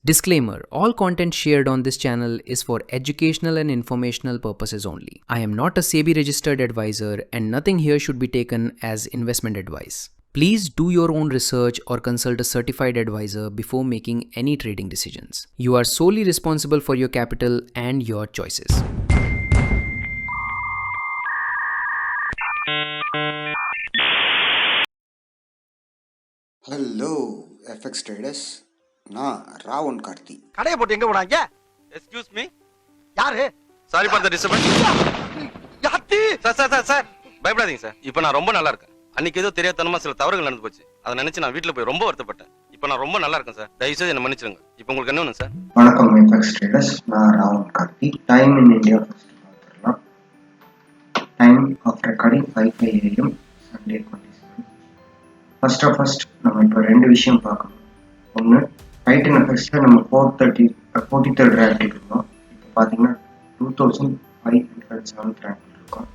Disclaimer: all content shared on this channel is for educational and informational purposes only. I am not a SEBI registered advisor and nothing here should be taken as investment advice. Please do your own research or consult a certified advisor before making any trading decisions. You are solely responsible for your capital and your choices. Hello FX traders, நான் ராவன் கார்த்தி. கடையை போட்டு எங்க போனாங்க? Excuse me. யாரு? Sorry for the disturbance. யாத்தி? Sir பயப்படாதீங்க sir. இப்போ நான் ரொம்ப நல்லா இருக்கேன். அன்னைக்கு ஏதோ தெரியாதனமா சில தவறுகள் நடந்து போச்சு. அதை நினைச்சு நான் வீட்டுல போய் ரொம்ப வருத்தப்பட்டேன். இப்போ நான் ரொம்ப நல்லா இருக்கேன் சார். தயவு செய்து என்ன மன்னிச்சிடுங்க. இப்போ உங்களுக்கு என்ன வேணும் சார்? வணக்கம் எஃப்எக்ஸ் ட்ரேடர்ஸ், நான் Ravan Karthi. Time in India first பார்த்துடலாம். Time of recording 5 AM Sunday 27. First நம்ம இப்போ 2 விஷயம் பார்க்கணும். ஒன்று, டைட்டன் எஃப்எக்ஸில் நம்ம 43rd ரேங்க் இருக்கோம். இப்போ பார்த்தீங்கன்னா 2507 ரேங்க் இருக்கோம்.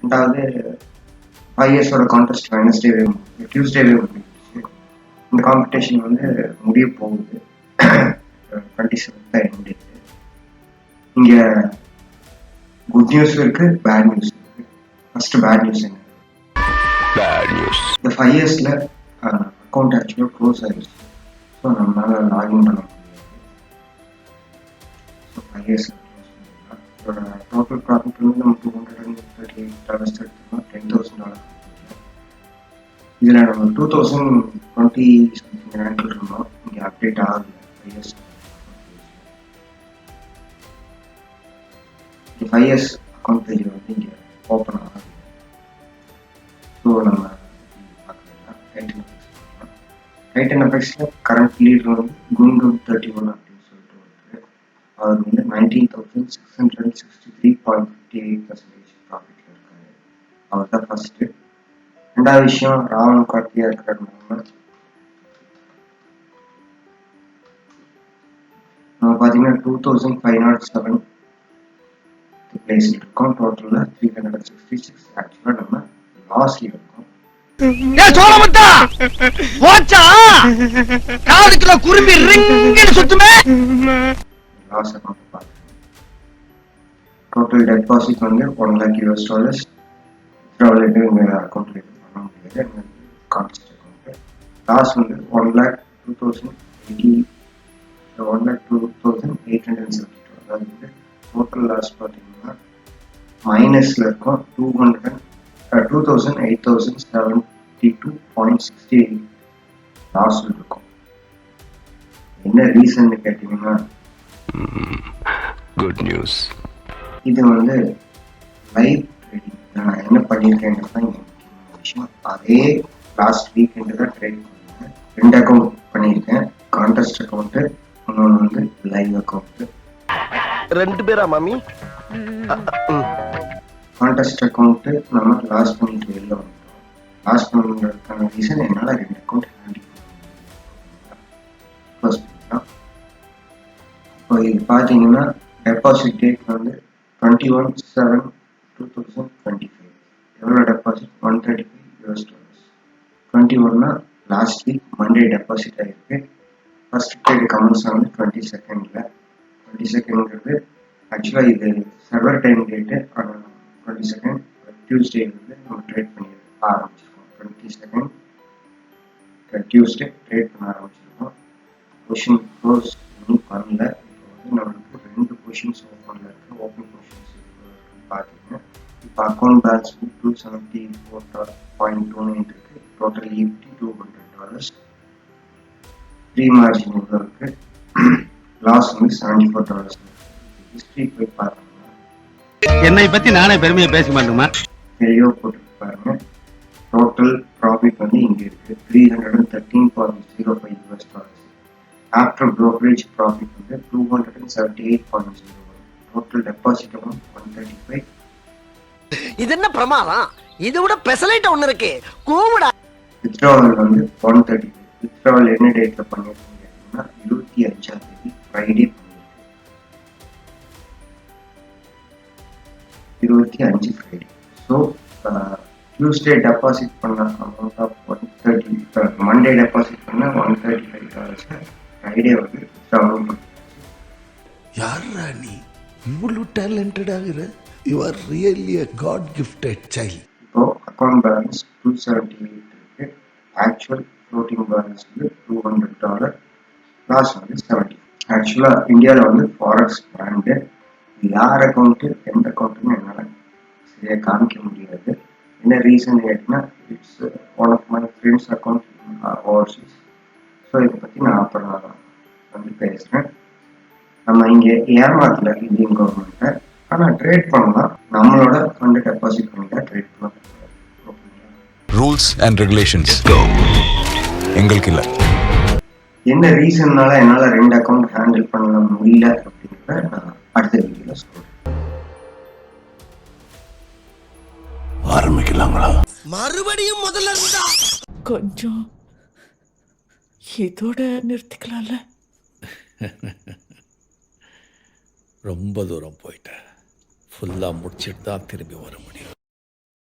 ரெண்டாவது 5 இயர்ஸோட கான்டெஸ்ட் டியூஸ்டேவே முடிஞ்சிச்சு. இந்த காம்படிஷன் வந்து முடிய போகுது. 27th end. இங்கே குட் நியூஸ் இருக்கு, பேட் நியூஸ் இருக்கு. ஃபர்ஸ்ட் பேட் நியூஸ் என்ன? இந்த 5 இயர்ஸில் அக்கௌண்ட் ஆக்சுவலாக க்ளோஸ் ஆகிடுச்சு. ஸோ நம்மளால் லாகின் பண்ண முடியாது. ஸோ 5 இயர்ஸில் க்ளோஸ் பண்ணிடலாம். இதோட டோட்டல் ப்ராஃபிட் வந்து நம்ம $238 எடுத்துக்கலாம், $10,000. இதில் நம்ம 2020 சம்திங் ரேங்கில் இருந்தோம். இங்கே அப்டேட் ஆகலை. 5 இயர்ஸ் 5 இயர்ஸ் அக்கௌண்ட் பேஜ் வந்து இங்கே ஓப்பன் ஆகுது. ஸோ நம்ம டைட்டன் எஃப்எக்ஸில் கரண்ட் லீடர் வந்து குண்டு 31 அப்படின்னு சொல்லிட்டு வருது. அவர் வந்து 19,663.58% ப்ராஃபிட்டில் இருக்காரு. அவர் தான் ஃபர்ஸ்ட்டு. ரெண்டாவது விஷயம், ராவன் கார்த்தியாக இருக்கிறதுனால நம்ம பார்த்தீங்கன்னா 2507 பிளேஸில் இருக்கோம். டோட்டலில் 366. ஆக்சுவலாக நம்ம லாஸ்ட்ல இருக்கோம். டோட்டல் டெபாசிட் வந்து $1 lakh. அக்கௌண்ட்ல பண்ண முடியாது. கான்ஸ்ட் அக்கௌண்ட் லாஸ் வந்து 1,02,872. அதாவது வந்து டோட்டல் லாஸ் பார்த்தீங்கன்னா மைனஸ்ல இருக்கும். 2,872.68 லாஸ் இருக்கும். என்ன ரீசன் கேட்டீங்கன்னா, குட் நியூஸ். இது வந்து லைவ் ட்ரேடிங். நான் என்ன பண்ணியிருக்கேங்கிறது தான் இங்கே முக்கியமான விஷயம். அதே லாஸ்ட் வீக்கெண்டு தான் ட்ரேட் பண்ணியிருக்கேன். 2 அக்கௌண்ட் பண்ணியிருக்கேன். கான்டெஸ்ட் அக்கௌண்ட்டு, இன்னொன்று வந்து லைவ் அக்கௌண்ட்டு. 2 பேரா மாமி? கான்டெஸ்ட் அக்கௌண்ட்டு நம்ம லாஸ் பண்ணிட்டு வெளில வந்துட்டோம். லாஸ் பண்ணுறதுக்கான ரீசன் என்னால் 2 அக்கௌண்ட் ஹேண்டில் பண்ண க்ளோஸ் பண்ணிக்கலாம். இப்போ இது பார்த்தீங்கன்னா டெபாசிட் டேட் வந்து 21/7/2025. எவ்வளோ டெபாசிட்? $135. 21னா லாஸ்ட் வீக் மண்டே டெபாசிட் ஆகிருக்கு. ஃபர்ஸ்ட் ட்ரேட் கமெண்ட்ஸ் வந்து 22nd. 22ங்கிறது ஆக்சுவலாக இது server time date. 22nd Tuesday வந்து நம்ம ட்ரேட் பண்ணி ஆரம்பிச்சிருக்கோம். 22nd டியூஸ்டே ட்ரேட் பண்ண ஆரம்பிச்சிருக்கோம். பொசிஷன் க்ளோஸ் இன்னும் பண்ணல. இப்போ வந்து நம்மளுக்கு 2 பொசிஷன்ஸ் ஓப்பனில் இருக்குது. ஓப்பன் பொசிஷன்ஸ் பார்த்தீங்கன்னா இப்போ அக்கௌண்ட் பேலன்ஸ் $274.29 இருக்குது. டோட்டல் $200. ப்ரீ மார்ஜின் எவ்வளோ இருக்குது? லாஸ் வந்து $74. ஹிஸ்ட்ரி போய் பார்த்தோம்னா என்னை பத்தி நானே பெருமையை பேச மாட்டேமா தெளிவாக போட்டு பாருங்க. டோட்டல் ப்ராஃபிட் வந்து இங்கே இருக்கு $313.05. ஆஃப்டர் ப்ரோக்கரேஜ் ப்ராஃபிட் வந்து $278.01. Total deposit amount 135. இது என்ன பிரமாதம்? இது விட பெசலைட் ஒண்ணு இருக்கு. கூவுடா. வித்ட்ராவல் வந்து 135. வித்ட்ராவல் என்ன டேட்ல பண்ணிருக்கீங்க அப்படின்னா 25ஆம் தேதி ஃப்ரைடே பண்ணிருக்கு. 25 ஃப்ரைடே. ஸோ டியூஸ்டே டெபாசிட் பண்ண அமௌண்ட் ஆஃப் 130, மண்டே டெபாசிட் பண்ண $135. ஃப்ரைடே வந்து டவுன்லோட் பண்ணி யாரா நீ இவ்வளவு டேலண்டட் ஆகுற? You are really a god gifted child. இப்போ அக்கௌண்ட் பேலன்ஸ் 278 இருக்கு. ஆக்சுவல் ஃப்ளோட்டிங் பேலன்ஸ் வந்து $200, லாஸ் வந்து 70. ஆக்சுவலாக இந்தியாவில் வந்து ஃபாரெக்ஸ் பிராண்டு யார் அக்கௌண்ட்டு எந்த அக்கௌண்ட்டுன்னு என்னால் சரியாக காமிக்க முடியாது. என்ன ரீசன் கேட்டிங்கன்னா it's one of my friends account overseas. So இதை பற்றி நான் அப்புறம் வந்து பேசுகிறேன். நம்ம இங்கே ஏமாத்தல இந்தியன் கவர்மெண்ட்டை, ஆனால் ட்ரேட் பண்ணலாம். நம்மளோட ஃபண்டு டெபாசிட் பண்ணி தான் ட்ரேட் பண்ண ரூல்ஸ் அண்ட் ரெகுலேஷன்ஸ் எங்களுக்கு இல்லை. என்ன ரீசன்னால என்னால் 2 அக்கௌண்ட் ஹேண்டில் பண்ண முடியல அப்படிங்கிறத நான் அடுத்த வீடியோவில் சொல்கிறேன். ஆரம்பிக்கலாங்களா? மறுபடியும் முதல்ல இருந்தா கொஞ்சம் இதோட நிறுத்திக்கலாம்ல? ரொம்ப தூரம் போயிட்டேன். ஃபுல்லாக முடிச்சிட்டு தான் திரும்பி வர முடியும்.